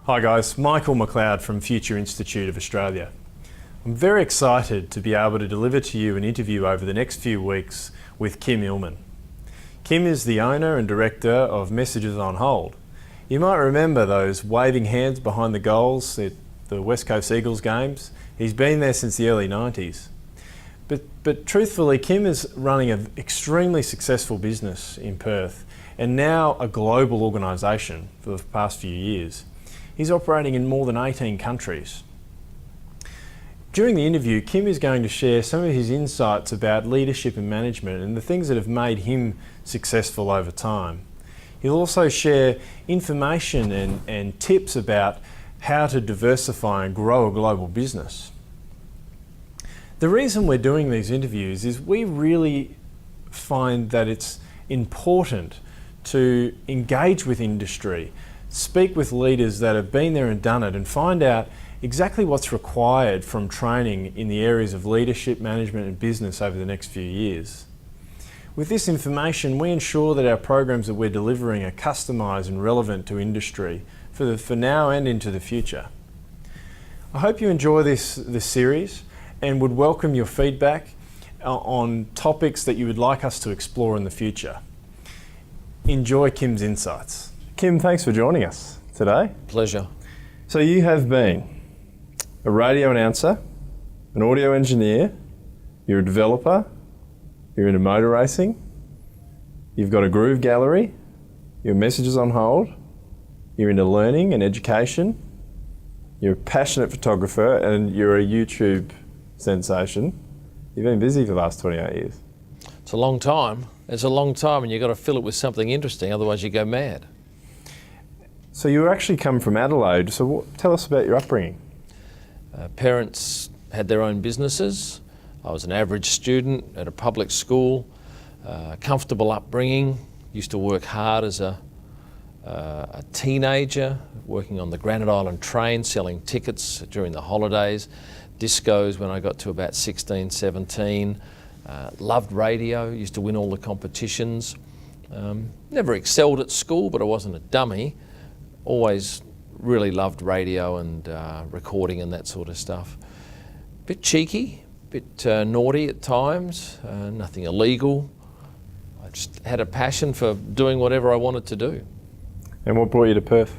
Hi guys, Michael McLeod from Future Institute of Australia. I'm very excited to be able to deliver to you an interview over the next few weeks with Kym Illman. Kym is the owner and director of Messages on Hold. You might remember those waving hands behind the goals at the West Coast Eagles games. He's been there since the early 90s. But truthfully, Kym is running an extremely successful business in Perth and now a global organisation for the past few years. He's operating in more than 18 countries. During the interview, Kym is going to share some of his insights about leadership and management and the things that have made him successful over time. He'll also share information and tips about how to diversify and grow a global business. The reason we're doing these interviews is we really find that it's important to engage with industry, speak with leaders that have been there and done it, and find out exactly what's required from training in the areas of leadership, management and business over the next few years. With this information, we ensure that our programs that we're delivering are customised and relevant to industry for now and into the future. I hope you enjoy this series and would welcome your feedback on topics that you would like us to explore in the future. Enjoy Kym's insights. Kym, thanks for joining us today. Pleasure. So you have been a radio announcer, an audio engineer, you're a developer, you're into motor racing, you've got a groove gallery, your Messages on Hold, you're into learning and education, you're a passionate photographer, and you're a YouTube sensation. You've been busy for the last 28 years. It's a long time. It's a long time, and you've got to fill it with something interesting, otherwise you go mad. So you actually come from Adelaide, so tell us about your upbringing. Parents had their own businesses. I was an average student at a public school, comfortable upbringing, used to work hard as a teenager, working on the Granite Island train, selling tickets during the holidays, discos when I got to about 16, 17, loved radio, used to win all the competitions. Never excelled at school, but I wasn't a dummy. Always really loved radio and recording and that sort of stuff. Bit cheeky, bit naughty at times, nothing illegal. I just had a passion for doing whatever I wanted to do. And what brought you to Perth?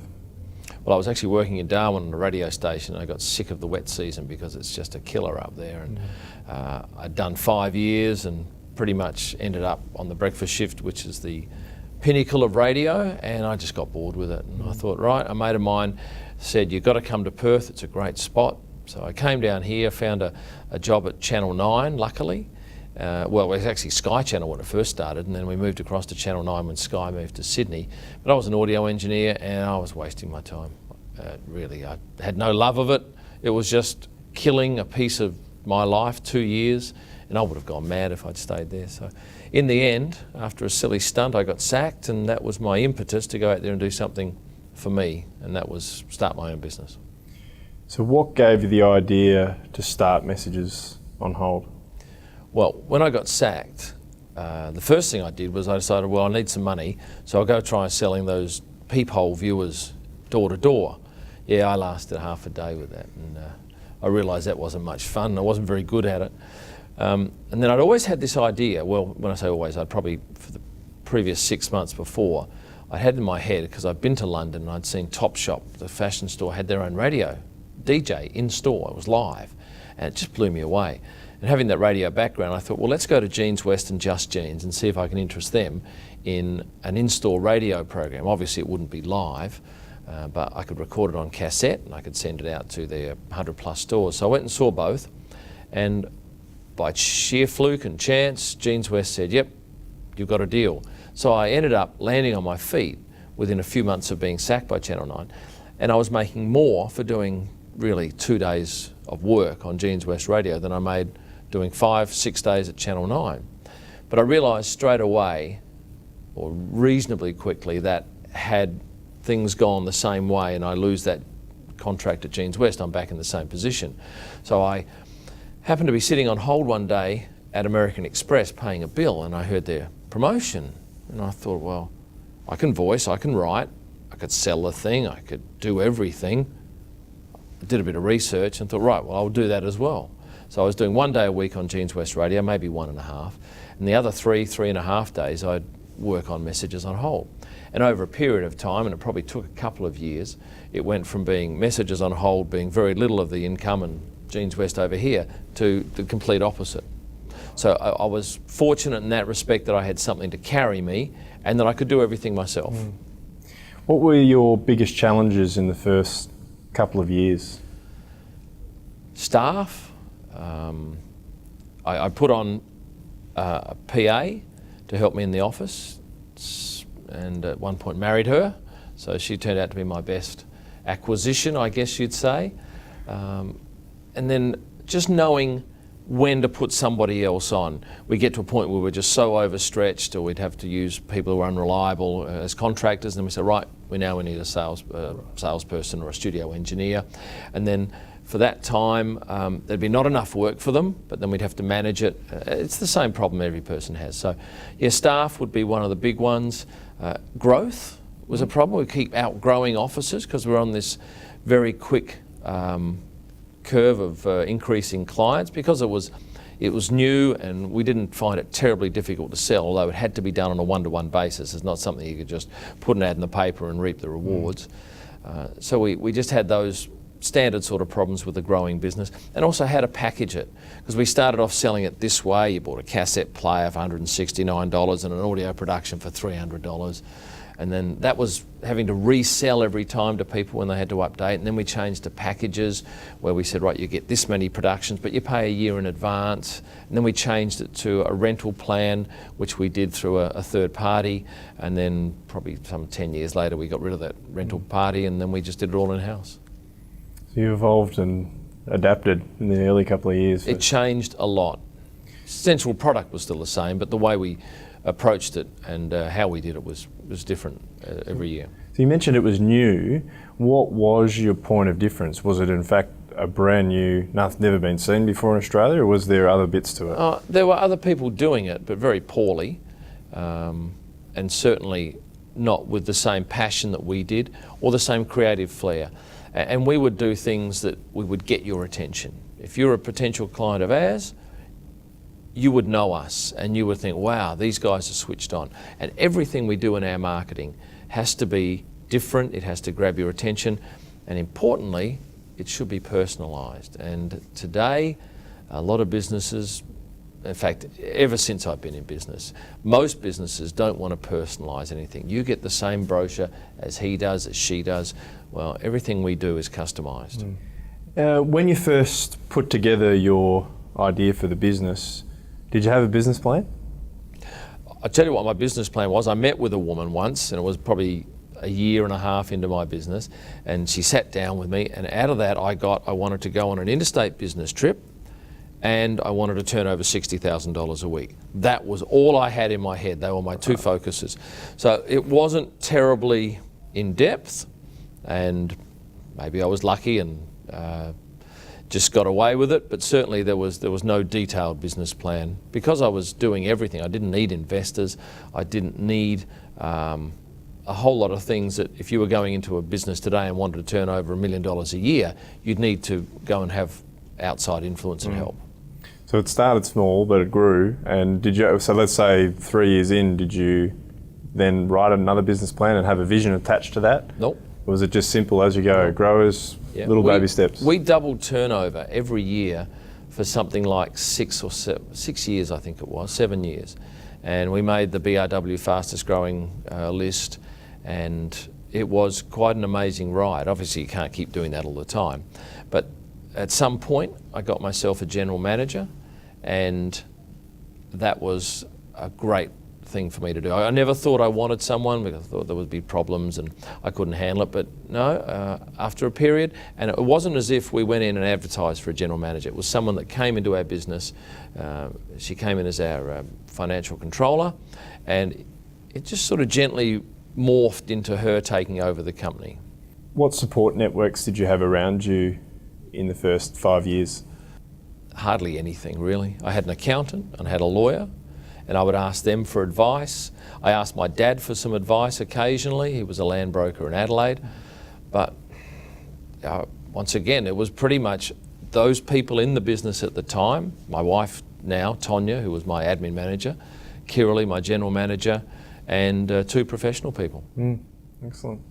Well, I was actually working in Darwin on a radio station. I got sick of the wet season because it's just a killer up there. And I'd done 5 years and pretty much ended up on the breakfast shift, which is the pinnacle of radio, and I just got bored with it. And I thought, right, a mate of mine said, you've got to come to Perth, it's a great spot. So I came down here, found a job at Channel 9, luckily. Well, it was actually Sky Channel when it first started, and then we moved across to Channel 9 when Sky moved to Sydney. But I was an audio engineer and I was wasting my time. Really, I had no love of it. It was just killing a piece of my life, 2 years, and I would have gone mad if I'd stayed there. So in the end, after a silly stunt, I got sacked, and that was my impetus to go out there and do something for me, and that was start my own business. So what gave you the idea to start Messages on Hold? Well, when I got sacked, the first thing I did was I decided, well, I need some money, so I'll go try selling those peephole viewers door to door. Yeah, I lasted half a day with that, and I realised that wasn't much fun. I wasn't very good at it. And then I'd always had this idea, well, when I say always, I'd probably, for the previous 6 months before, I had in my head, because I'd been to London and I'd seen Topshop, the fashion store, had their own radio, DJ, in store, it was live, and it just blew me away. And having that radio background, I thought, well, let's go to Jeans West and Just Jeans and see if I can interest them in an in-store radio program. Obviously, it wouldn't be live, but I could record it on cassette and I could send it out to their 100+ stores. So I went and saw both, and by sheer fluke and chance, Jeans West said, yep, you've got a deal. So I ended up landing on my feet within a few months of being sacked by Channel 9, and I was making more for doing really 2 days of work on Jeans West Radio than I made doing 5-6 days at Channel 9. But I realised straight away, or reasonably quickly, that had things gone the same way and I lose that contract at Jeans West, I'm back in the same position. So I happened to be sitting on hold one day at American Express paying a bill, and I heard their promotion, and I thought, well, I can voice, I can write, I could sell the thing, I could do everything. I did a bit of research and thought, right, well, I'll do that as well. So I was doing 1 day a week on Kyms West Radio, maybe 1.5, and the other 3.5 days I'd work on Messages on Hold. And over a period of time, and it probably took a couple of years, it went from being Messages on Hold being very little of the income and Kyms West over here to the complete opposite. So I was fortunate in that respect that I had something to carry me and that I could do everything myself. What were your biggest challenges in the first couple of years? Staff. I put on a PA to help me in the office, and at one point married her, so she turned out to be my best acquisition, I guess you'd say. And then just knowing when to put somebody else on. We get to a point where we're just so overstretched, or we'd have to use people who are unreliable as contractors, and then we say, right, we need a salesperson or a studio engineer. And then for that time, there'd be not enough work for them, but then we'd have to manage it. It's the same problem every person has. So yeah, staff would be one of the big ones. Growth was a problem. We keep outgrowing offices because we're on this very quick curve of increasing clients, because it was new and we didn't find it terribly difficult to sell, although it had to be done on a one-to-one basis. It's not something you could just put an ad in the paper and reap the rewards. So we just had those standard sort of problems with the growing business, and also how to package it, because we started off selling it this way. You bought a cassette player for $169 and an audio production for $300. And then that was having to resell every time to people when they had to update. And then we changed to packages where we said, right, you get this many productions, but you pay a year in advance. And then we changed it to a rental plan, which we did through a third party. And then probably some 10 years later, we got rid of that rental party, and then we just did it all in-house. So you evolved and adapted in the early couple of years. It changed a lot. Central product was still the same, but the way we approached it and how we did it was different every year. So you mentioned it was new. What was your point of difference? Was it in fact a brand new, never been seen before in Australia, or was there other bits to it? There were other people doing it, but very poorly, and certainly not with the same passion that we did or the same creative flair. And we would do things that we would get your attention. If you're a potential client of ours, you would know us and you would think, wow, these guys are switched on. And everything we do in our marketing has to be different, it has to grab your attention, and importantly, it should be personalised. And today, a lot of businesses, in fact, ever since I've been in business, most businesses don't want to personalise anything. You get the same brochure as he does, as she does. Well, everything we do is customised. When you first put together your idea for the business, did you have a business plan? I'll tell you what my business plan was. I met with a woman once, and it was probably a year and a half into my business, and she sat down with me, and out of that I wanted to go on an interstate business trip, and I wanted to turn over $60,000 a week. That was all I had in my head. They were my two focuses. So it wasn't terribly in depth, and maybe I was lucky and just got away with it, but certainly there was no detailed business plan. Because I was doing everything, I didn't need investors, I didn't need a whole lot of things that if you were going into a business today and wanted to turn over $1 million a year, you'd need to go and have outside influence and help. So it started small, but it grew. And so let's say 3 years in, did you then write another business plan and have a vision attached to that? Nope. Or was it just simple as you go, growers, little baby steps? We doubled turnover every year for something like 6 years, I think it was, 7 years. And we made the BRW fastest growing list, and it was quite an amazing ride. Obviously you can't keep doing that all the time, but at some point I got myself a general manager, and that was a great thing for me to do. I never thought I wanted someone because I thought there would be problems and I couldn't handle it, but no, after a period, and it wasn't as if we went in and advertised for a general manager. It was someone that came into our business. She came in as our financial controller, and it just sort of gently morphed into her taking over the company. What support networks did you have around you in the first 5 years? Hardly anything, really. I had an accountant and I had a lawyer, and I would ask them for advice. I asked my dad for some advice occasionally. He was a land broker in Adelaide. But once again, it was pretty much those people in the business at the time, my wife now, Tonya, who was my admin manager, Kirali, my general manager, and 2 professional people. Excellent.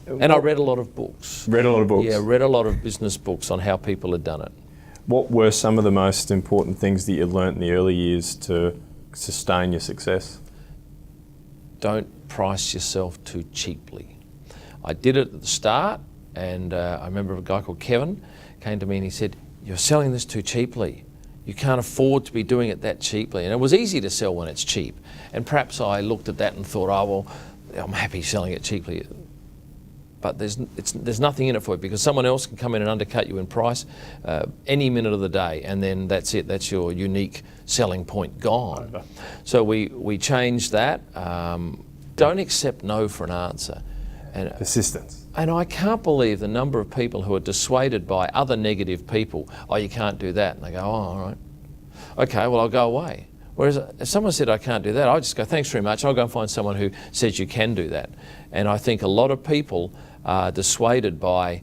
And I read a lot of books. Read a lot of books? Yeah, read a lot of business books on how people had done it. What were some of the most important things that you learnt in the early years to sustain your success? Don't price yourself too cheaply. I did it at the start, and I remember a guy called Kevin came to me and he said, "You're selling this too cheaply. You can't afford to be doing it that cheaply." And it was easy to sell when it's cheap. And perhaps I looked at that and thought, oh, well, I'm happy selling it cheaply. But there's nothing in it for you, because someone else can come in and undercut you in price any minute of the day, and then that's it. That's your unique selling point gone. Over. So we changed that. Don't accept no for an answer. And persistence. And I can't believe the number of people who are dissuaded by other negative people. Oh, you can't do that. And they go, oh, all right. Okay, well, I'll go away. Whereas if someone said I can't do that, I'll just go, thanks very much. I'll go and find someone who says you can do that. And I think a lot of people are dissuaded by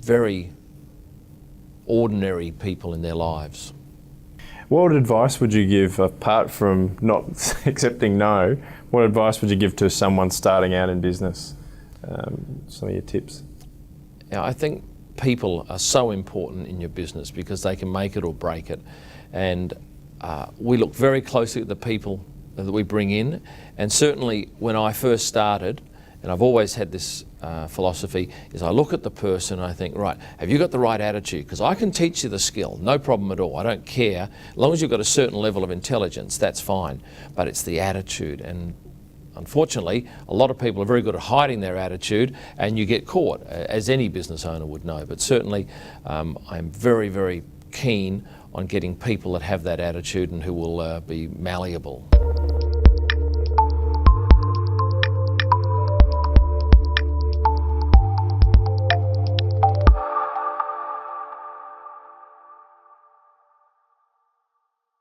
very ordinary people in their lives. What advice would you give, apart from not accepting no, what advice would you give to someone starting out in business? Some of your tips? Yeah, I think people are so important in your business because they can make it or break it. And we look very closely at the people that we bring in. And certainly when I first started, and I've always had this philosophy, is I look at the person and I think, right, have you got the right attitude? Because I can teach you the skill, no problem at all. I don't care. As long as you've got a certain level of intelligence, that's fine. But it's the attitude. And unfortunately, a lot of people are very good at hiding their attitude, and you get caught, as any business owner would know. But certainly, I'm very, very keen on getting people that have that attitude and who will be malleable.